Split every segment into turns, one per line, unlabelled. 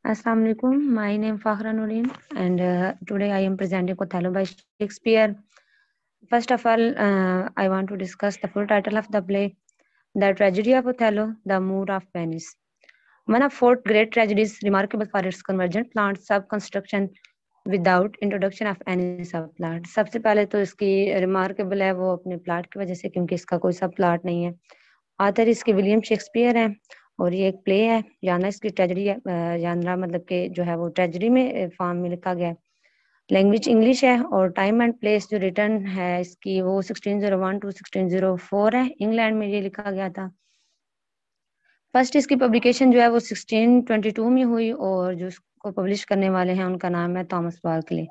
Assalamu alaikum. My name Fakhra Noreen, and today I am presenting Othello by Shakespeare. First of all, I want to discuss the full title of the play, The Tragedy of Othello, The Moor of Venice. One of four great tragedies, remarkable for its convergent plot, sub-construction without introduction of any subplot. सबसे पहले तो इसकी remarkable है वो अपने plot की वजह से, क्योंकि इसका कोई सब प्लाट नहीं है। ऑथर इसके विलियम शेक्सपियर है और ये एक प्ले है। जानरा इसकी ट्रेजेडी है। जानरा मतलब कि जो है वो ट्रेजेडी में फॉर्म में लिखा गया है। लैंग्वेज इंग्लिश है और टाइम एंड प्लेस जो रिटर्न है इसकी वो 1601 टू 1604 है। इंग्लैंड में ये लिखा गया था। फर्स्ट इसकी पब्लिकेशन जो है वो 1622 में हुई और जो इसको पब्लिश करने वाले हैं उनका नाम है थॉमस बार्कले।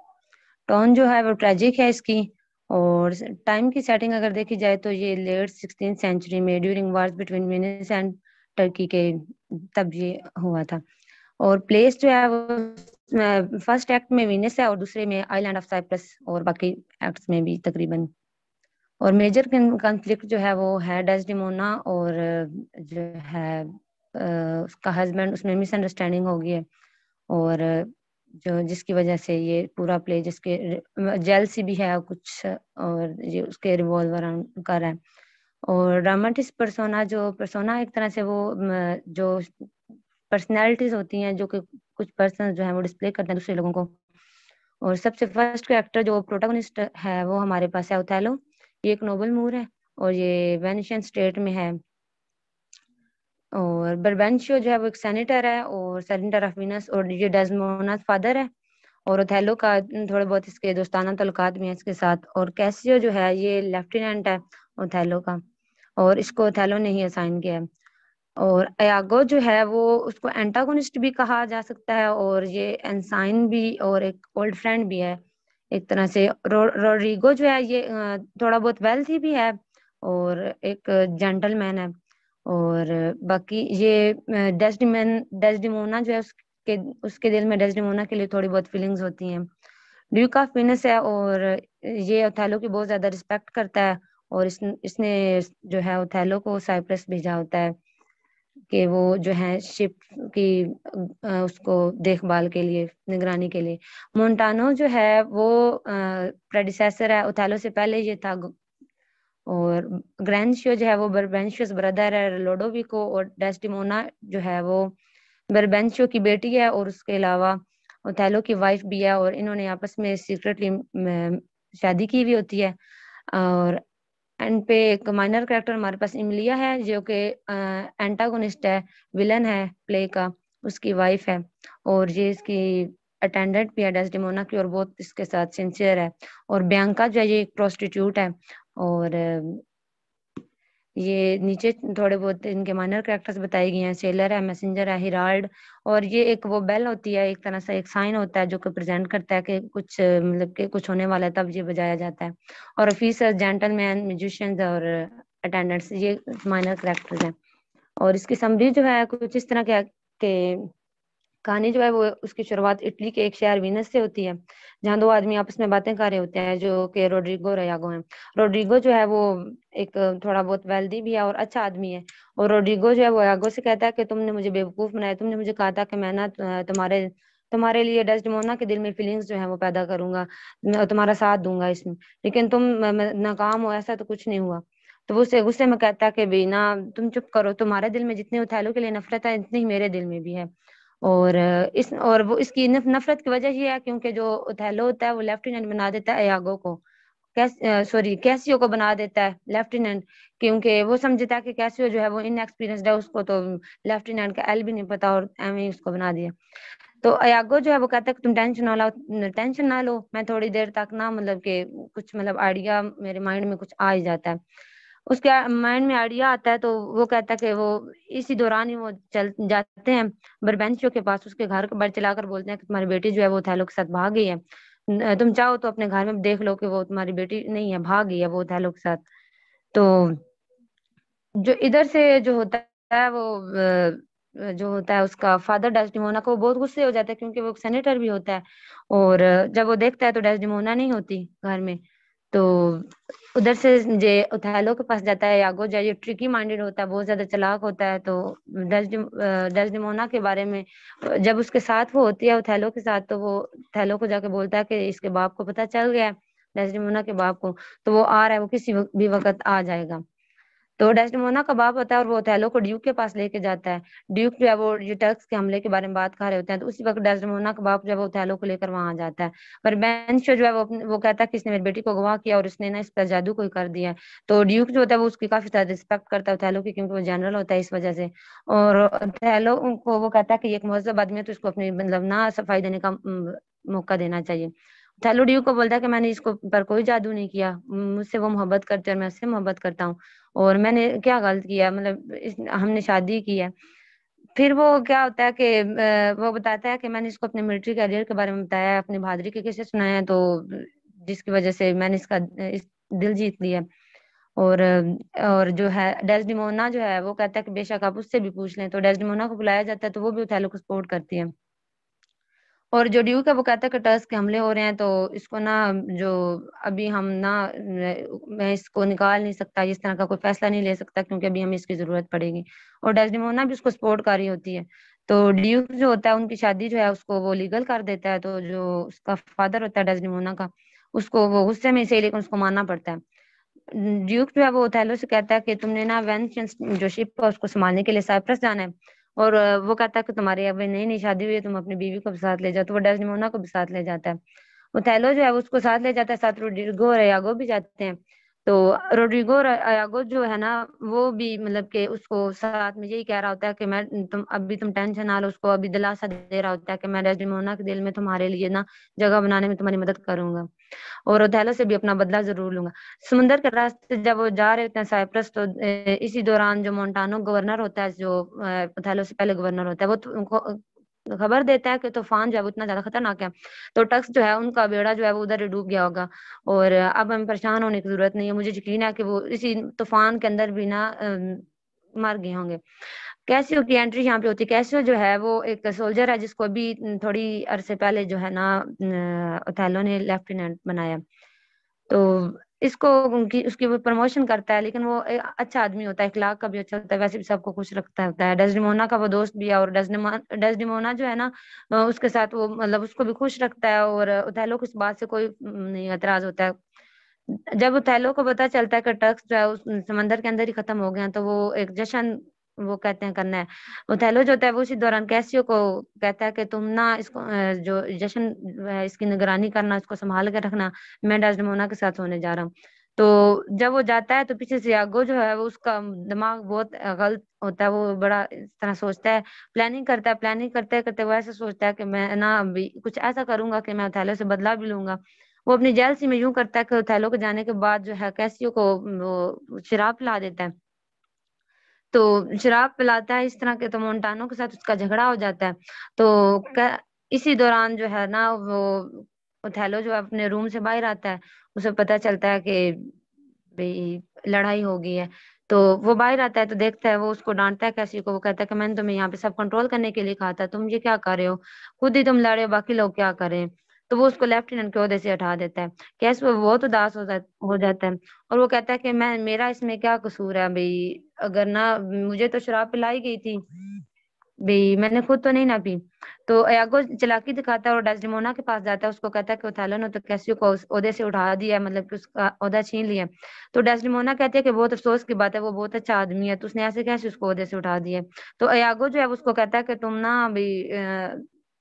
टोन जो है वो ट्रेजिक है इसकी। और टाइम की सेटिंग अगर देखी जाए तो ये लेट 16th सेंचुरी में during wars between Venice and Turkey के तब ये हुआ था। और प्लेस जो है वो फर्स्ट एक्ट में वेनिस है और दूसरे में आइलैंड ऑफ साइप्रस और बाकी एक्ट्स में भी तकरीबन। और मेजर कॉन्फ्लिक्ट जो है वो है डेस्डेमोना और जो है उसका हस्बैंड, उसमें मिसअंडरस्टैंडिंग हो गई है। और जो जिसकी वजह से ये पूरा प्ले जिसके जेलसी भी है कुछ और ये उसके रिवॉल्व अराउंड कर रहा है। और ड्रामेटिस्ट पर्सोना, जो पर्सोना एक तरह से वो जो पर्सनैलिटीज होती हैं जो कि कुछ पर्सन जो है वो डिस्प्ले करते हैं दूसरे लोगों को। और सबसे फर्स्ट कैरेक्टर जो प्रोटोगनिस्ट है वो हमारे पास है ओथेलो। ये एक नोबल मूर है और ये वेनिशियन स्टेट में है। और बर्बेंशियो जो है वो एक सेनेटर है और सेनेटर ऑफ वीनस, और ये डेस्मोना फादर है। और ओथेलो का थोड़े बहुत इसके दोस्ताना तल्लुकात भी हैं इसके साथ। और कैसियो जो है ये लेफ्टिनेंट है ओथेलो का और इसको ओथेलो ने ही असाइन किया है। और यागो जो है वो उसको एंटागोनिस्ट भी कहा जा सकता है और ये एंसाइन भी और एक ओल्ड फ्रेंड भी है एक तरह से। रोड्रिगो जो है ये थोड़ा बहुत वेल्थी भी है और एक जेंटलमैन है। और बाकी ये डेस्डिमोना जो है उसके उसके दिल में डेस्डिमोना के लिए थोड़ी बहुत फीलिंग्स होती हैं। ड्यूक ऑफ वेनिस है और ये ओथेलो की बहुत ज्यादा रिस्पेक्ट करता है। और इसने जो है ओथेलो को साइप्रस भेजा होता है कि वो जो है शिप की उसको देखभाल के लिए, निगरानी के लिए। मोन्टानो जो है वो प्रेडिसेसर है ओथेलो से, पहले ये था। और ग्रैंशियो जो है वो बर्बेंशियस ब्रदर है लोडोविको। और डेस्टिमोना जो है वो बर्बेंशियो की बेटी है और उसके अलावा ओथेलो की वाइफ भी है और इन्होंने आपस में सीक्रेटली शादी की हुई होती है। और एंड पे एक माइनर कैरेक्टर हमारे पास इमलिया है जो कि एंटागोनिस्ट है, विलन है प्ले का, उसकी वाइफ है। और ये इसकी अटेंडेंट भी है डेस्डेमोना की और बहुत इसके साथ सिंसियर है। और बियांका जो है ये एक प्रोस्टिट्यूट है। और ये नीचे थोड़े बहुत इनके माइनर कैरेक्टर्स बताए गए हैं। सेलर है, मैसेंजर है, हिराल्ड। और ये एक वो बेल होती है, एक तरह से एक साइन होता है जो कि प्रेजेंट करता है कि कुछ मतलब कि कुछ होने वाला है, तब ये बजाया जाता है। और ऑफिसर, जेंटलमैन, म्यूजिशियंस और अटेंडेंट्स ये माइनर कैरेक्टर्स हैं। और इसकी समरी जो है कुछ इस तरह के कहानी जो है वो उसकी शुरुआत इटली के एक शहर वीनस से होती है, जहाँ दो आदमी आपस में बातें कर रहे होते हैं जो कि रोड्रिगो और यागो हैं। रोड्रिगो जो है वो एक थोड़ा बहुत वेल्दी भी है और अच्छा आदमी है। और रोड्रिगो जो है वो यागो से कहता है कि तुमने मुझे बेवकूफ बनाया, तुमने मुझे कहा था कि मैं ना तुम्हारे तुम्हारे लिए डेस्डेमोना के दिल में फीलिंग्स जो है वो पैदा करूंगा, मैं तुम्हारा साथ दूंगा इसमें, लेकिन तुम नाकाम हो, ऐसा तो कुछ नहीं हुआ। तो वो उसे गुस्से में कहता है कि बीना, तुम चुप करो, तुम्हारे दिल में जितने उथैलो के लिए नफरत है इतनी ही मेरे दिल में भी है। और इस और वो इसकी नफरत की वजह ये है क्योंकि जो ओथेलो होता है वो लेफ्टिनेंट बना देता है यागो को, कैसियो को बना देता है लेफ्टिनेंट, क्योंकि वो समझता है कि कैसियो जो है वो इनएक्सपीरियंस्ड है, उसको तो लेफ्टिनेंट का एल भी नहीं पता, और एवं ही उसको बना दिया। तो यागो जो है वो कहता है कि तुम टेंशन ना लो, मैं थोड़ी देर तक ना मतलब कि कुछ मतलब आइडिया मेरे माइंड में कुछ आ ही जाता है। उसके माइंड में आइडिया आता है तो वो कहता है कि वो इसी दौरान ही वो चल जाते हैं बरबेंशियो के पास, उसके घर पर चलाकर बोलते हैं कि तुम्हारी बेटी जो है वो थैलो के साथ भाग गई है, तुम चाहो तो अपने घर में देख लो कि वो तुम्हारी बेटी नहीं है, भाग गई है वो थैलो के साथ। तो जो इधर से जो होता है वो जो होता है उसका फादर डेस्डिमोना को बहुत गुस्से हो जाता है क्योंकि वो सेनेटर भी होता है। और जब वो देखता है तो डेस्डिमोना नहीं होती घर में। तो उधर से जे ओथेलो के पास जाता है यागो, जो ये ट्रिकी माइंडेड होता है, बहुत ज्यादा चालाक होता है। तो डेस्डेमोना के बारे में जब उसके साथ वो होती है ओथेलो के साथ, तो वो ओथेलो को जाके बोलता है कि इसके बाप को पता चल गया है, डेस्डेमोना के बाप को, तो वो आ रहा है, वो किसी भी वक्त आ जाएगा। तो डेस्डेमोना का बाप होता है और वो ओथेलो को ड्यूक के पास लेके जाता है। ड्यूक जो है वो ये टर्क्स के हमले के बारे में बात कर रहे होते हैं, तो उसी वक्त डेस्डेमोना का बाप जो है वो ओथेलो को लेकर वहां जाता है। पर बेंचो जो है वो कहता है कि इसने मेरी बेटी को गवाह किया और इसने ना इस पर जादू कोई कर दिया है। तो ड्यूक जो होता है वो उसकी काफी ज्यादा रिस्पेक्ट करता है ओथेलो की, क्योंकि वो जनरल होता है इस वजह से। और ओथेलो को वो कहता है कि ये एक मुहज्जब आदमी है, तो इसको अपनी मतलब ना सफाई देने का मौका देना चाहिए। ओथेलो ड्यूक को बोलता है कि मैंने इसको पर कोई जादू नहीं किया, मुझसे वो मोहब्बत करते हैं और मैं उससे मोहब्बत करता हूँ, और मैंने क्या गलत किया, मतलब हमने शादी की है। फिर वो क्या होता है कि वो बताता है कि मैंने इसको अपने मिलिट्री करियर के बारे में बताया, अपनी बहादुरी के किस्से सुनाए हैं, तो जिसकी वजह से मैंने इसका दिल जीत लिया। और जो है डेस्डिमोना जो है वो कहता है कि बेशक आप उससे भी पूछ लें। तो डेस्डिमोना को बुलाया जाता है, तो वो भी ओथेलो को सपोर्ट करती है। और जो ड्यूक है वो कहता है कि टर्क्स के हमले हो रहे हैं, तो इसको ना जो अभी हम ना मैं इसको निकाल नहीं सकता, इस तरह का कोई फैसला नहीं ले सकता, क्योंकि अभी हमें इसकी जरूरत पड़ेगी। और डेस्डेमोना भी उसको सपोर्ट कर रही होती है। तो ड्यूक जो होता है उनकी शादी जो है उसको वो लीगल कर देता है। तो जो उसका फादर होता है डेस्डेमोना का, उसको वो गुस्से में सही, लेकिन उसको मानना पड़ता है। ड्यूक जो है वो ओथेलो से कहता है कि तुमने ना वेंचेंस जो शिप है उसको संभालने के लिए साइप्रस जाना है। और वो कहता है कि तुम्हारी अभी नई नई शादी हुई है, तुम अपनी बीवी को भी साथ ले जाओ। तो वो डेस्डेमोना को भी साथ ले जाता है। ओथेलो जो है उसको साथ ले जाता है, साथ रोड्रिगो और यागो भी जाते हैं। तो रोड्रिगो और यागो जो है ना वो भी मतलब कि उसको साथ में यही कह रहा होता है कि मैं तुम टेंशन ना लो, उसको अभी दिलासा दे रहा होता है कि मैं डेस्डेमोना के दिल में तुम्हारे लिए ना जगह बनाने में तुम्हारी मदद करूंगा, और ओथेलो से भी अपना बदला जरूर लूंगा। समुंदर के रास्ते जब वो जा रहे होते हैं साइप्रस, तो इसी दौरान जो मोन्टानो गवर्नर होता है, जो ओथेलो से पहले गवर्नर होता है, वो तो उनको खबर देता है कि तूफान जो है वो इतना ज्यादा खतरनाक है। तो टक्स जो है उनका बेड़ा जो है वो उधर ही डूब गया होगा, और अब हमें परेशान होने की जरूरत नहीं है, मुझे यकीन है कि वो इसी तूफान के अंदर भी ना मर गए होंगे। कैसियो की एंट्री यहाँ पे होती है। कैसियो जो है वो एक सोल्जर है जिसको अभी थोड़ी अरसे पहले जो है ना ओथेलो ने लेफ्टिनेंट बनाया। तो इसको उनकी उसकी वो प्रमोशन करता है, लेकिन वो एक अच्छा आदमी होता है, इखलाक का भी अच्छा होता है, वैसे भी सबको खुश रखता होता है। डेस्डिमोना का वो दोस्त भी है, और डेस्डिमोना जो है ना उसके साथ वो मतलब उसको भी खुश रखता है, और ओथेलो को इस बात से कोई नहीं एतराज होता है। जब ओथेलो को पता चलता है कि टर्क्स जो है उस समंदर के अंदर ही खत्म हो गए हैं, तो वो एक जश्न वो कहते हैं करना है। ओथेलो जो होता है वो उसी दौरान कैसियो को कहता है कि तुम ना इसको जो जश्न है इसकी निगरानी करना, इसको संभाल के रखना, मैं डेस्डेमोना के साथ होने जा रहा हूँ। तो जब वो जाता है तो पीछे से यागो जो है वो उसका दिमाग बहुत गलत होता है, वो बड़ा इस तरह सोचता है, प्लानिंग करता है, प्लानिंग करते करते वो ऐसा सोचता है कि मैं ना अभी कुछ ऐसा करूंगा कि मैं ओथेलो से बदला भी लूंगा। वो अपनी जेलसी में यूं करता है कि ओथेलो के जाने के बाद जो है कैसियो को वो शराब पिला देता है। तो शराब पिलाता है इस तरह के, तो मोन्टानो के साथ उसका झगड़ा हो जाता है। तो इसी दौरान जो है ना वो ओथेलो जो है अपने रूम से बाहर आता है, उसे पता चलता है कि भाई लड़ाई हो गई है। तो वो बाहर आता है तो देखता है, वो उसको डांटता है कैसी को, वो कहता है कि मैंने तुम्हें यहाँ पे सब कंट्रोल करने के लिए कहा था, तुम ये क्या कर रहे हो, खुद ही तुम लड़े हो, बाकी लोग क्या करें। तो वो उसको लेफ्टिनेंट के ओहदे से हटा देता है। कैसे वो बहुत उदास हो जाता है, और वो कहता है कि मैं मेरा इसमें क्या कसूर है भाई, अगर ना मुझे तो शराब पिलाई गई थी भाई, मैंने खुद तो नहीं ना पी। तो यागो चालाकी दिखाता है और डेस्डेमोना के पास जाता है, उसको कहता है कि ओथेलो ने तो कैसियो को उस ओहदे से उठा दिया है, मतलब कि उसका ओहदा छीन लिया। तो डेस्डेमोना कहती है कि बहुत अफसोस की बात है, वो बहुत अच्छा आदमी है, तो उसने ऐसे कैसे उसको ओहदे से उठा दिया। तो यागो जो है उसको कहता है कि तुम ना अभी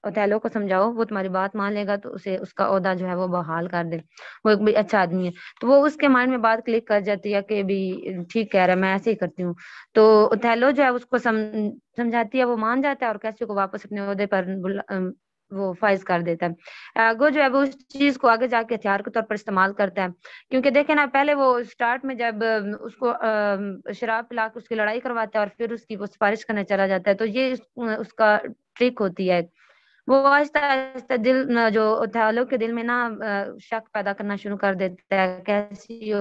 ओथेलो को समझाओ, वो तुम्हारी बात मान लेगा तो उसे उसका ओहदा जो है वो बहाल कर दे, वो एक भी अच्छा आदमी है। तो वो उसके माइंड में बात क्लिक कर जाती है कि भी ठीक कह रहा है, मैं ऐसे ही करती हूँ। तो ओथेलो जो है उसको समझाती है, वो मान जाता है और कैसियो को वापस अपने ओहदे पर वो फाइज कर देता है। आगो जो है वो उस चीज को आगे जाके हथियार के तौर पर इस्तेमाल करता है, क्योंकि देखे ना पहले वो स्टार्ट में जब उसको शराब पिला के उसकी लड़ाई करवाता है और फिर उसकी वो सिफारिश करने चला जाता है, तो ये उसका ट्रिक होती है। वो आहिस्ता आहिस्ता दिल जो ओथेलो के दिल में ना शक पैदा करना शुरू कर देता है, कैसी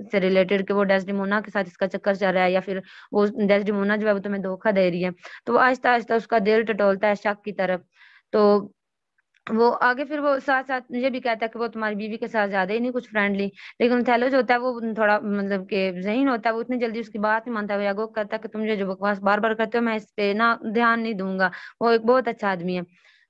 से रिलेटेड कि वो डेस्डिमोना के साथ इसका चक्कर चल रहा है, या फिर वो डेस्डिमोना जो है वो तुम्हें धोखा दे रही है। तो वो आहिस्ता आहिस्ता उसका दिल टटोलता है शक की तरफ। तो वो आगे फिर वो साथ साथ ये भी कहता है कि वो तुम्हारी बीवी के साथ ज्यादा ही नहीं कुछ फ्रेंडली। लेकिन थैलो जो होता है वो थोड़ा मतलब कि ज़हीन होता है, वो इतनी जल्दी उसकी बात नहीं मानता। वो यागो कहता है कि तुम जो बकवास बार बार करते हो मैं इस पे ना ध्यान नहीं दूंगा। वो एक बहुत अच्छा आदमी है।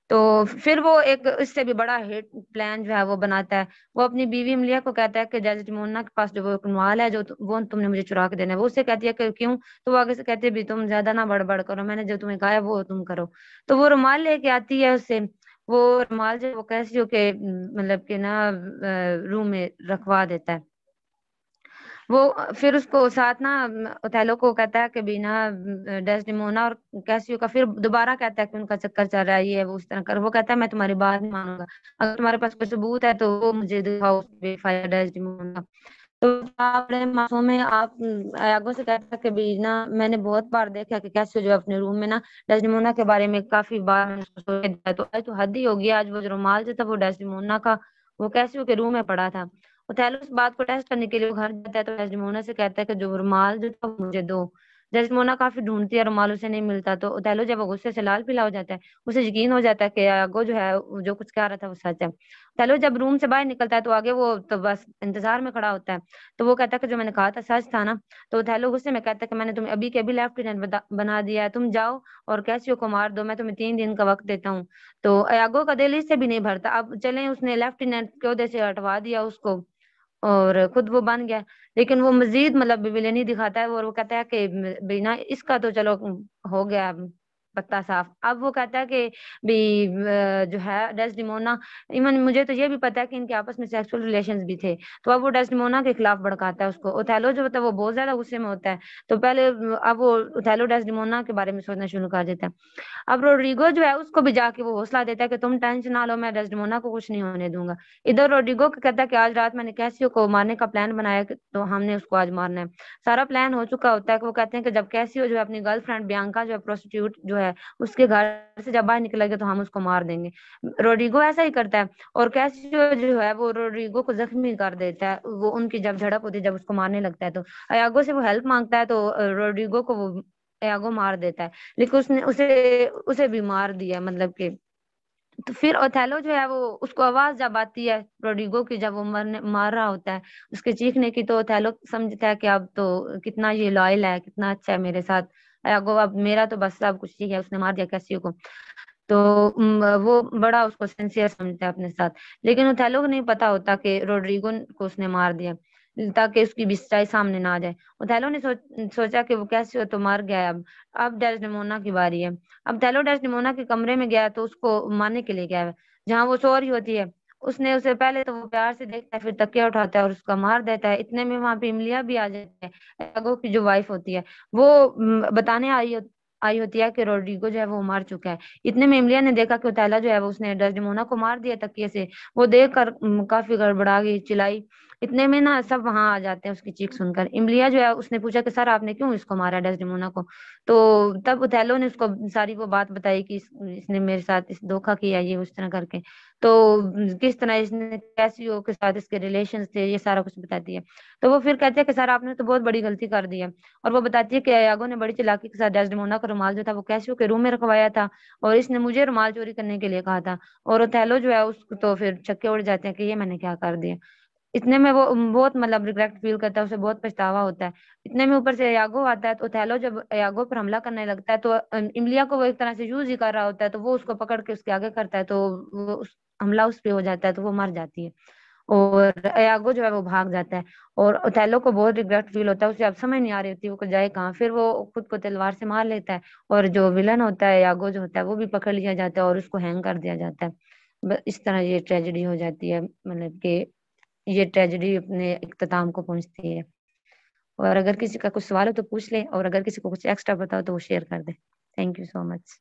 तो फिर वो एक इससे भी बड़ा हिट प्लान जो है वो बनाता है। वो अपनी बीवी इमलिया को कहता है कि डेस्टिमोना के पास जो वो रुमाल है जो वो तुमने मुझे चुरा के देना है। वो उससे कहती है कि क्यों? तो वो आगे से कहती है भी तुम ज्यादा ना बड़बड़ करो, मैंने जो तुम्हें कहा है वो तुम करो। तो वो रुमाल लेके आती है उससे। वो रुमाल जो वो कैसी हो के मतलब कि ना रूम में रखवा देता है। वो फिर उसको साथ ना ओथेलो को कहता है कि बिना डेस्टिमोना और कैसियो का फिर दोबारा कहता है कि उनका चक्कर चल रहा है, ये वो उस तरह कर। वो कहता है मैं तुम्हारी बात नहीं मानूंगा, अगर तुम्हारे पास कोई सबूत है तो वो मुझे दिखाओ बेफाया डेस्टिमोना। तो आप बड़े मासूम है आप आगो से कहता है कि बिना मैंने बहुत बार देखा कि कैसियो जो है अपने रूम में ना डेस्टिमोना के बारे में काफी बार मैंने उसको सोचा दिया। तो आज तो हद ही होगी, आज वो जो रुमाल जो था वो डेस्टिमोना का वो कैसियो के रूम में पड़ा था। ओथेलो इस बात को टेस्ट करने के लिए वो घर जाता है, तो डेस्डेमोना से कहता है कि जो रुमाल जो था वो मुझे दो। डेस्डेमोना काफी ढूंढती है, रुमाल उसे नहीं मिलता। तो ओथेलो जब वो गुस्से से लाल पीला हो जाता है, उसे यकीन हो जाता है कि यागो जो है वो जो कुछ कह रहा था वो सच है। ओथेलो जब रूम से बाहर निकलता है तो आगे वो तो बस इंतजार में खड़ा होता है। तो वो कहता है कि जो मैंने कहा था सच था ना। तो ओथेलो गुस्से में कहता है कि मैंने तुम्हें अभी के अभी लेफ्टिनेंट बना दिया है, तुम जाओ और कैसियो को मार दो, मैं तुम्हें 3 दिन का वक्त देता हूँ। तो यागो का दिल इससे भी नहीं भरता। अब चलें, उसने लेफ्टिनेंट के ओहदे से हटवा दिया उसको और खुद वो बन गया। लेकिन वो मजीद मतलब विलेनी दिखाता है और वो कहता है कि बिना इसका तो चलो हो गया पत्ता साफ। अब वो कहता है कि भी जो है डेस्डिमोना, इवन मुझे तो ये भी पता है कि इनके आपस में सेक्सुअल रिलेशंस भी थे। तो अब वो डेस्डिमोना के खिलाफ भड़काता है उसको। ओथेलो जो होता है वो बहुत ज्यादा गुस्से में होता है। तो पहले अब वो ओथेलो डेस्डिमोना के बारे में सोचना शुरू कर देता है। अब रोड्रिगो जो है उसको भी जाके वो हौसला देता है कि तुम टेंशन ना लो, मैं डेस्डिमोना को कुछ नहीं होने दूंगा। इधर रोड्रिगो को कहता है कि आज रात मैंने कैसियो को मारने का प्लान बनाया तो हमने उसको आज मारना है। सारा प्लान हो चुका होता है कि वो कहते हैं कि जब कैसियो जो है अपनी गर्लफ्रेंड बियांका जो है प्रोस्टिट्यूट जो है उसके घर से जब बाहर निकलेगा तो हम उसको मार देंगे। रोड्रिगो ऐसा ही करता है और कैसियो जो है वो रोड्रिगो को जख्मी कर देता है। वो उनकी जब झड़प होती है, जब उसको मारने लगता है तो अयागो से वो हेल्प मांगता है। तो रोड्रिगो को वो अयागो मार देता है। लेकिन उसने उसे उसे भी मार दिया मतलब कि। तो फिर ओथेलो जो है वो उसको आवाज जब आती है रोड्रिगो की, जब वो मरने मार रहा होता है उसके चीखने की, तो ओथेलो समझता है कि अब तो कितना ये लॉयल है, कितना अच्छा है मेरे साथ। अगो अब मेरा तो बस सब कुछ ठीक है, उसने मार दिया कैसियो को। तो वो बड़ा उसको सिंसियर समझता है अपने साथ। लेकिन ओथेलो को नहीं पता होता कि रोड्रिगो को उसने मार दिया ताकि उसकी भी सच्चाई सामने ना आ जाए। ओथेलो ने सोचा कि वो कैसे हो तो मर गया है। अब डेस्डेमोना की बारी है। अब थैलो डेस्डेमोना के कमरे में गया तो उसको मारने के लिए गया है, जहाँ वो सो रही होती है। उसने उसे पहले तो वो प्यार से देखता है, फिर तकिया उठाता है और उसका मार देता है। इतने में वहां पे इमलिया भी आ जाती है, एगो की जो वाइफ होती है। वो बताने आई होती है कि रोड्रिगो जो है वो मर चुका है। इतने में इमलिया ने देखा कि उताला जो है वो उसने डेस्डेमोना को मार दिया तकिए से। वो देख कर काफी गड़बड़ा गई, चिल्लाई। इतने में ना सब वहां आ जाते हैं उसकी चीख सुनकर। इमलिया जो है उसने पूछा कि सर आपने क्यों इसको मारा डेस्डेमोना को? तो तब उथैलो ने उसको सारी वो बात बताई कि इसने मेरे साथ इस धोखा किया ये उस तरह करके। तो किस तरह इसने कैसियो के साथ इसके रिलेशंस थे ये सारा कुछ बताती है। तो वो फिर कहते हैं कि सर आपने तो बहुत बड़ी गलती कर दी है। और वो बताती है कि यागो ने बड़ी चालाकी के साथ डेस्डेमोना का रुमाल जो था वो कैसियो के रूम में रखवाया था और इसने मुझे रुमाल चोरी करने के लिए कहा था। और ओथेलो जो है उसको तो फिर छक्के उड़ जाते हैं कि ये मैंने क्या कर दिया। इतने में वो बहुत मतलब रिग्रेट फील करता है, उसे बहुत पछतावा होता है। इतने में ऊपर से यागो आता है। तो ओथेलो जब यागो पर हमला करने लगता है तो इमलिया को वो एक तरह से यूज ही कर रहा होता है, तो वो उसको पकड़ के उसके आगे करता है। तो वो हमला उस पे हो जाता है, तो वो मर जाती है और यागो जो है वो भाग जाता है। और ओथेलो को बहुत रिग्रेट फील होता है, उसे अब समझ नहीं आ रही होती वो को जाए कहाँ। फिर वो खुद को तलवार से मार लेता है और जो विलन होता है यागो जो होता है वो भी पकड़ लिया जाता है और उसको हैंग कर दिया जाता है। इस तरह ये ट्रेजेडी हो जाती है, मतलब कि ये ट्रेजेडी अपने इख्तिताम को पहुंचती है। और अगर किसी का कुछ सवाल हो तो पूछ ले, और अगर किसी को कुछ एक्स्ट्रा बताओ तो वो शेयर कर दे। Thank you so much.